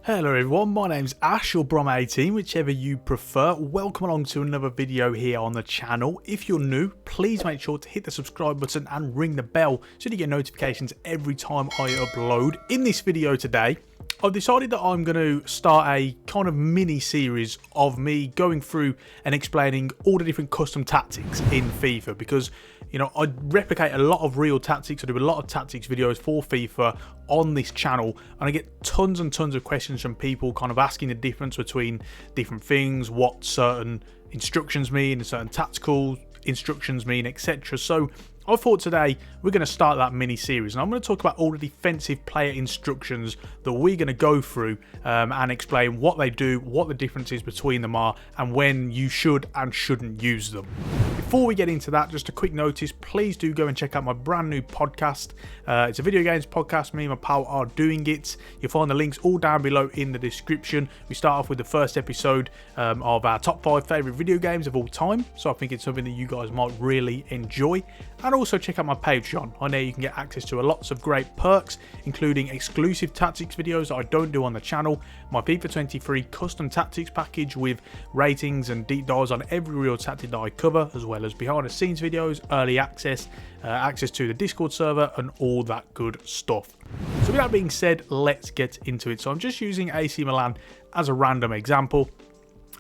Hello everyone, my name's Ash or Brom18, whichever you prefer. Welcome along to another video here on the channel. If you're new, please make sure to hit the subscribe button and ring the bell so you get notifications every time I upload. In this video today, I've decided that I'm going to start a kind of mini series of me going through and explaining all the different custom tactics in FIFA, because you know, I replicate a lot of real tactics. I do a lot of tactics videos for FIFA on this channel, and I get tons and tons of questions from people kind of asking the difference between different things, what certain instructions mean, certain tactical instructions mean, etc. So I thought today we're going to start that mini series, and I'm going to talk about all the defensive player instructions that we're going to go through and explain what they do, what the differences between them are, and when you should and shouldn't use them. Before we get into that, just a quick notice, please do go and check out my brand new podcast. It's a video games podcast. Me and my pal are doing it. You'll find the links all down below in the description. We start off with the first episode of our top 5 favourite video games of all time, so I think it's something that you guys might really enjoy. And also check out my Patreon. On there you can get access to lots of great perks, including exclusive tactics videos that I don't do on the channel, my FIFA 23 custom tactics package with ratings and deep dives on every real tactic that I cover, as well as behind the scenes videos, early access, access to the Discord server, and all that good stuff. So with that being said, let's get into it. So I'm just using AC Milan as a random example.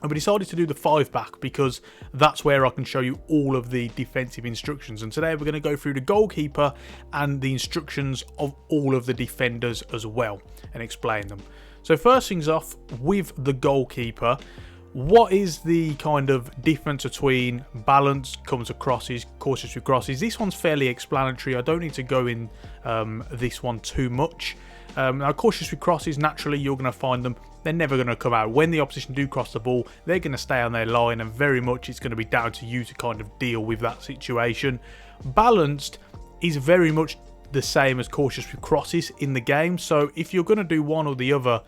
And we decided to do the 5-back because that's where I can show you all of the defensive instructions. And today we're going to go through the goalkeeper and the instructions of all of the defenders as well and explain them. So first things off, with the goalkeeper, what is the kind of difference between balance, comes to crosses, cautious with crosses? This one's fairly explanatory. I don't need to go in this one too much. Now, cautious with crosses, naturally you're going to find them. They're never going to come out. When the opposition do cross the ball, they're going to stay on their line, and very much it's going to be down to you to kind of deal with that situation. Balanced is very much the same as cautious with crosses in the game. So if you're going to do one or the other,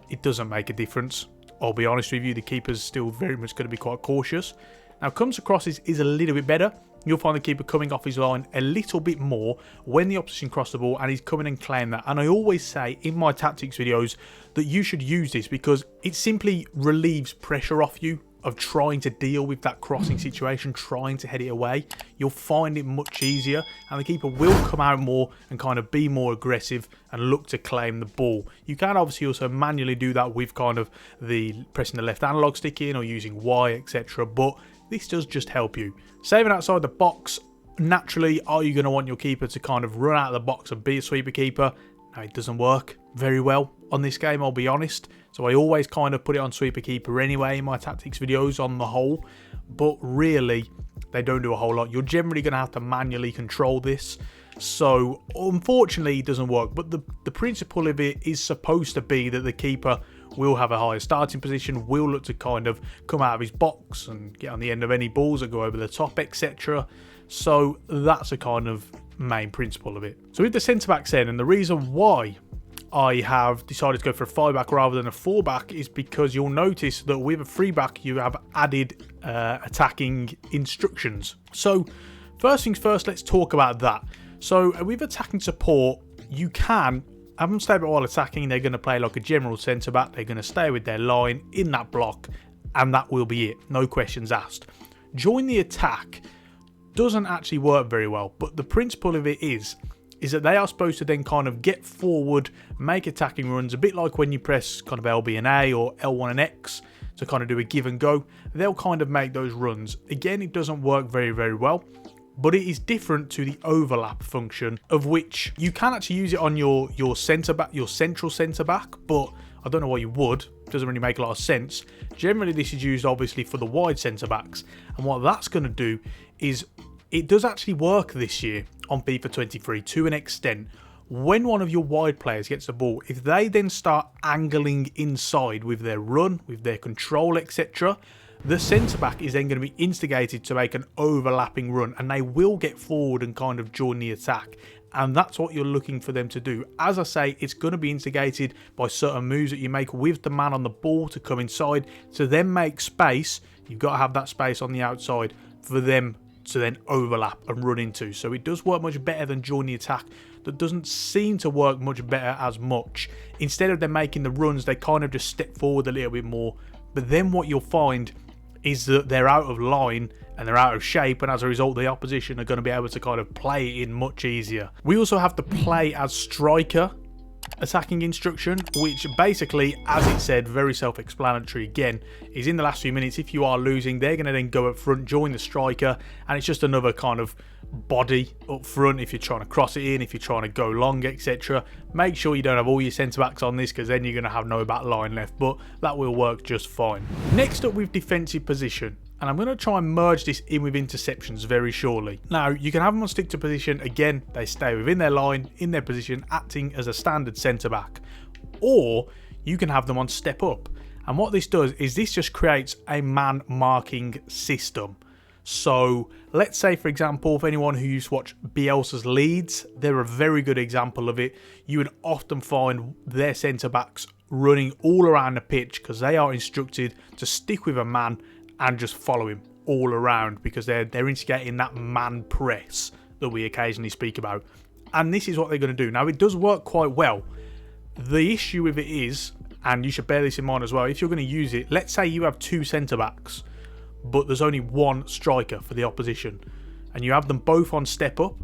it doesn't make a difference. I'll be honest with you, the keeper's still very much going to be quite cautious. Now, comes to crosses is a little bit better. You'll find the keeper coming off his line a little bit more when the opposition cross the ball, and he's coming and claim that. And I always say in my tactics videos that you should use this because it simply relieves pressure off you of trying to deal with that crossing situation, trying to head it away. You'll find it much easier, and the keeper will come out more and kind of be more aggressive and look to claim the ball. You can obviously also manually do that with kind of the pressing the left analog stick in or using Y, etc. But this does just help you. Saving outside the box, naturally, are you going to want your keeper to kind of run out of the box and be a sweeper keeper? No, it doesn't work very well on this game, I'll be honest. So I always kind of put it on sweeper keeper anyway in my tactics videos on the whole. But really, they don't do a whole lot. You're generally going to have to manually control this. So unfortunately, it doesn't work. But the principle of it is supposed to be that the keeper will have a higher starting position, will look to kind of come out of his box and get on the end of any balls that go over the top, etc. So that's a kind of main principle of it. So with the centre-backs then, and the reason why I have decided to go for a 5-back rather than a 4-back is because you'll notice that with a 3-back you have added attacking instructions. So first things first, let's talk about that. So with attacking support, you can have them stay while attacking. They're going to play like a general centre-back. They're going to stay with their line in that block, and that will be it. No questions asked. Join the attack doesn't actually work very well, but the principle of it is that they are supposed to then kind of get forward, make attacking runs, a bit like when you press kind of LB and A or L1 and X to kind of do a give and go. They'll kind of make those runs. Again, it doesn't work very, very well, but it is different to the overlap function, of which you can actually use it on your centre back, your central centre back, but I don't know why you would. It doesn't really make a lot of sense. Generally, this is used obviously for the wide centre backs, and what that's going to do is it does actually work this year on FIFA 23 to an extent. When one of your wide players gets the ball, if they then start angling inside with their run, with their control, etc., the centre-back is then going to be instigated to make an overlapping run, and they will get forward and kind of join the attack. And that's what you're looking for them to do. As I say, it's going to be instigated by certain moves that you make with the man on the ball to come inside, to then make space. You've got to have that space on the outside for them to then overlap and run into. So it does work much better than join the attack. that doesn't seem to work much better as much. Instead of them making the runs, they kind of just step forward a little bit more. But then what you'll find is that they're out of line and they're out of shape, and as a result the opposition are going to be able to kind of play it in much easier. We also have the play as striker attacking instruction, which basically, as it said, very self-explanatory again, is in the last few minutes, if you are losing, they're going to then go up front, join the striker, and it's just another kind of body up front if you're trying to cross it in, if you're trying to go long, etc. Make sure you don't have all your centre-backs on this, because then you're going to have no back line left, but that will work just fine. Next up, with defensive position, and I'm going to try and merge this in with interceptions very shortly. Now, you can have them on stick to position. Again, they stay within their line, in their position, acting as a standard centre-back. Or you can have them on step up. And what this does is this just creates a man marking system. So let's say, for example, if anyone who used to watch Bielsa's Leeds, they're a very good example of it. You would often find their centre-backs running all around the pitch because they are instructed to stick with a man and just follow him all around, because they're instigating that man press that we occasionally speak about. And this is what they're going to do. Now, it does work quite well. The issue with it is, and you should bear this in mind as well, if you're going to use it, let's say you have two centre-backs, but there's only one striker for the opposition, and you have them both on step up.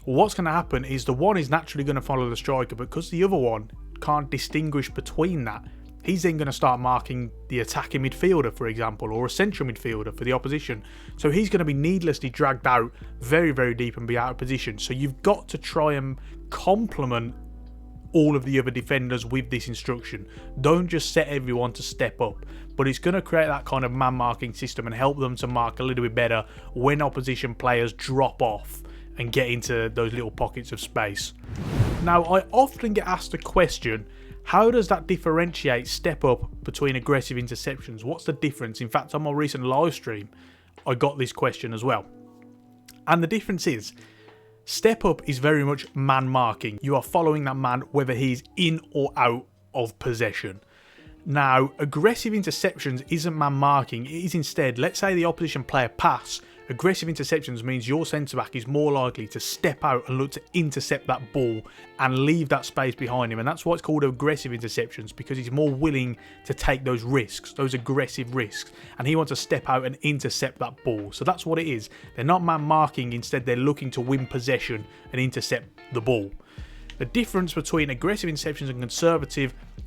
Well, what's going to happen is the one is naturally going to follow the striker, because the other one can't distinguish between that. He's then going to start marking the attacking midfielder, for example, or a central midfielder for the opposition. So he's going to be needlessly dragged out very, very deep and be out of position. So you've got to try and complement all of the other defenders with this instruction. Don't just set everyone to step up, but it's going to create that kind of man marking system and help them to mark a little bit better when opposition players drop off and get into those little pockets of space. Now, I often get asked the question, how does that differentiate step up between aggressive interceptions? What's the difference? In fact, on my recent live stream, I got this question as well. And the difference is, step up is very much man marking. You are following that man whether he's in or out of possession. Now, aggressive interceptions isn't man marking. It is instead, let's say the opposition player pass. Aggressive interceptions means your centre-back is more likely to step out and look to intercept that ball and leave that space behind him. And that's why it's called aggressive interceptions, because he's more willing to take those risks, those aggressive risks. And he wants to step out and intercept that ball. So that's what it is. They're not man marking. Instead, they're looking to win possession and intercept the ball. The difference between aggressive interceptions and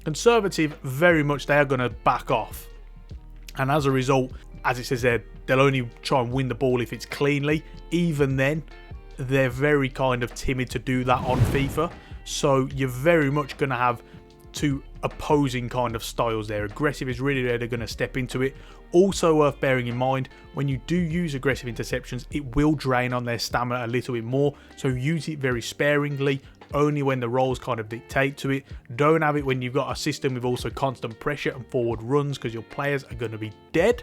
conservative, very much they are going to back off. And as a result, as it says there, they'll only try and win the ball if it's cleanly. Even then, they're very kind of timid to do that on FIFA. So you're very much going to have two opposing kind of styles there. Aggressive is really where they're going to step into it. Also worth bearing in mind, when you do use aggressive interceptions, it will drain on their stamina a little bit more. So use it very sparingly, only when the roles kind of dictate to it. Don't have it when you've got a system with also constant pressure and forward runs, because your players are going to be dead.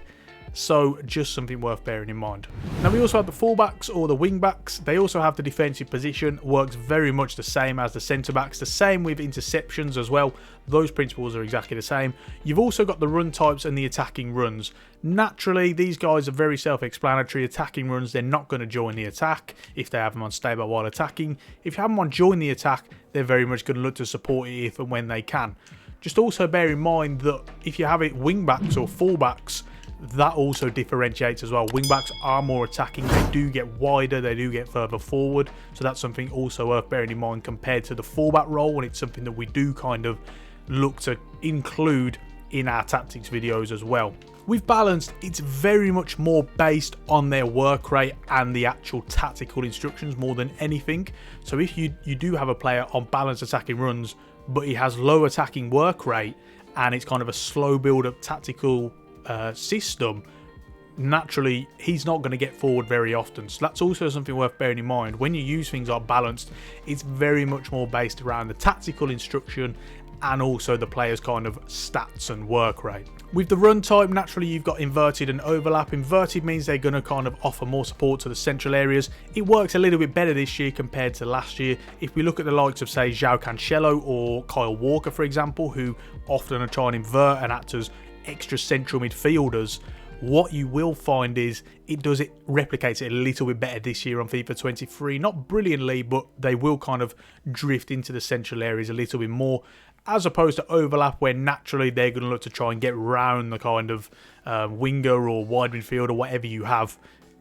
So just something worth bearing in mind. Now, we also have the fullbacks or the wingbacks. They also have the defensive position. Works very much the same as the centre backs. The same with interceptions as well. Those principles are exactly the same. You've also got the run types and the attacking runs. Naturally, these guys are very self-explanatory. Attacking runs, they're not going to join the attack if they have them on stable while attacking. If you have them on join the attack, they're very much going to look to support it if and when they can. Just also bear in mind that if you have it wingbacks or fullbacks, that also differentiates as well. Wingbacks are more attacking. They do get wider. They do get further forward. So that's something also worth bearing in mind compared to the fullback role. And it's something that we do kind of look to include in our tactics videos as well. With balanced, it's very much more based on their work rate and the actual tactical instructions more than anything. So if you do have a player on balanced attacking runs, but he has low attacking work rate and it's kind of a slow build-up tactical system, naturally he's not going to get forward very often. So that's also something worth bearing in mind. When you use things like balanced, it's very much more based around the tactical instruction and also the player's kind of stats and work rate. With the run type, naturally you've got inverted and overlap. Inverted means they're going to kind of offer more support to the central areas. It works a little bit better this year compared to last year. If we look at the likes of, say, João Cancelo or Kyle Walker, for example, who often are trying to invert and act as extra central midfielders, What you will find is it replicates it a little bit better this year on FIFA 23. Not brilliantly, but they will kind of drift into the central areas a little bit more, as opposed to overlap, where naturally they're going to look to try and get round the kind of winger or wide midfield or whatever you have,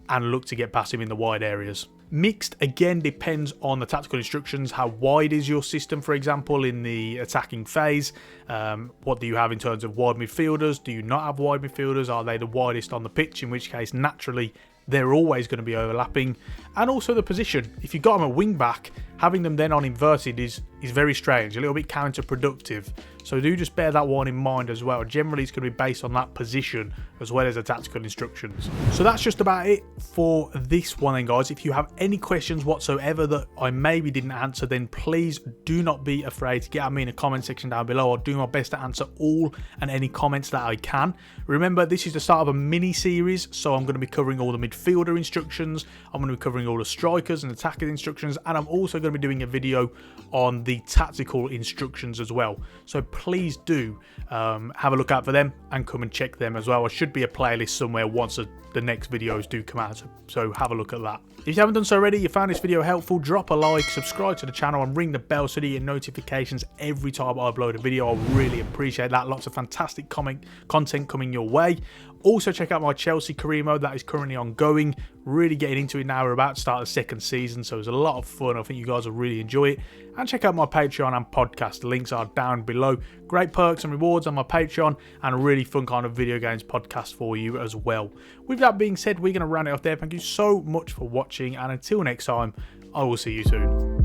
and look to get past him in the wide areas. Mixed, again, depends on the tactical instructions. How wide is your system, for example, in the attacking phase? What do you have in terms of wide midfielders? Do you not have wide midfielders? Are they the widest on the pitch? In which case, naturally, they're always going to be overlapping. And also the position. If you've got them a wing back, having them then on inverted is very strange, a little bit counterproductive. So do just bear that one in mind as well. Generally, it's going to be based on that position as well as the tactical instructions. So that's just about it for this one then, guys. If you have any questions whatsoever that I maybe didn't answer, then please do not be afraid to get at me in the comment section down below. I'll do my best to answer all and any comments that I can. Remember, this is the start of a mini series, so I'm going to be covering all the midfielder instructions, I'm going to be covering all the strikers and attacker instructions, and I'm also going to be doing a video on the tactical instructions as well. So please do have a look out for them and come and check them as well. There should be a playlist somewhere once the next videos do come out, so have a look at that. If you haven't done so already, you found this video helpful, drop a like, subscribe to the channel and ring the bell so that you get notifications every time I upload a video. I really appreciate that. Lots of fantastic content coming your way. Also check out my Chelsea career mode that is currently ongoing. Really getting into it now. We're about to start the second season, so it's a lot of fun. I think you guys will really enjoy it. And check out my Patreon and podcast. The links are down below. Great perks and rewards on my Patreon, and a really fun kind of video games podcast for you as well. With that being said, we're going to round it off there. Thank you so much for watching, and until next time, I will see you soon.